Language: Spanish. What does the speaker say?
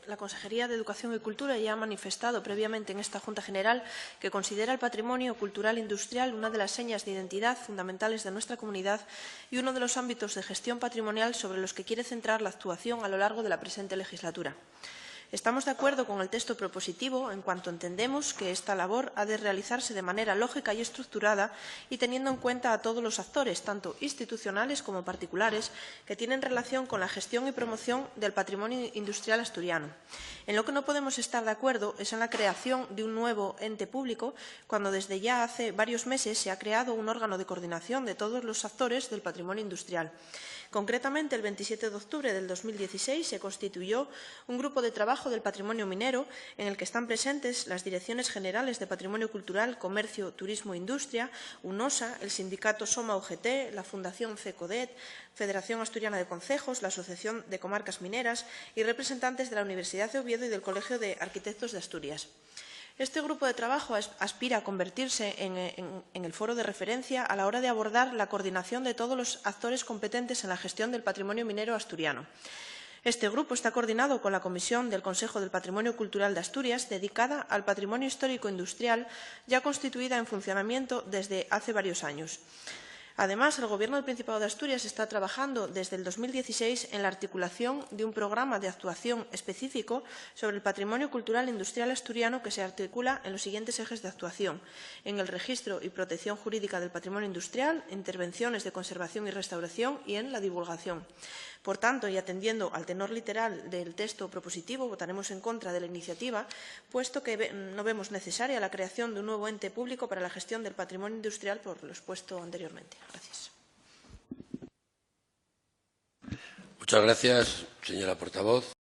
La Consejería de Educación y Cultura ya ha manifestado previamente en esta Junta General que considera el patrimonio cultural industrial una de las señas de identidad fundamentales de nuestra comunidad y uno de los ámbitos de gestión patrimonial sobre los que quiere centrar la actuación a lo largo de la presente legislatura. Estamos de acuerdo con el texto propositivo en cuanto entendemos que esta labor ha de realizarse de manera lógica y estructurada y teniendo en cuenta a todos los actores, tanto institucionales como particulares, que tienen relación con la gestión y promoción del patrimonio industrial asturiano. En lo que no podemos estar de acuerdo es en la creación de un nuevo ente público, cuando desde ya hace varios meses se ha creado un órgano de coordinación de todos los actores del patrimonio industrial. Concretamente, el 27 de octubre del 2016 se constituyó un grupo de trabajo del patrimonio minero en el que están presentes las Direcciones Generales de Patrimonio Cultural, Comercio, Turismo e Industria, UNOSA, el Sindicato Soma UGT, la Fundación CECODET, Federación Asturiana de Concejos, la Asociación de Comarcas Mineras y representantes de la Universidad de Oviedo y del Colegio de Arquitectos de Asturias. Este grupo de trabajo aspira a convertirse en el foro de referencia a la hora de abordar la coordinación de todos los actores competentes en la gestión del patrimonio minero asturiano. Este grupo está coordinado con la Comisión del Consejo del Patrimonio Cultural de Asturias, dedicada al patrimonio histórico industrial, ya constituida en funcionamiento desde hace varios años. Además, el Gobierno del Principado de Asturias está trabajando desde el 2016 en la articulación de un programa de actuación específico sobre el patrimonio cultural industrial asturiano que se articula en los siguientes ejes de actuación: en el registro y protección jurídica del patrimonio industrial, intervenciones de conservación y restauración y en la divulgación. Por tanto, y atendiendo al tenor literal del texto propositivo, votaremos en contra de la iniciativa, puesto que no vemos necesaria la creación de un nuevo ente público para la gestión del patrimonio industrial por lo expuesto anteriormente. Gracias. Muchas gracias, señora portavoz.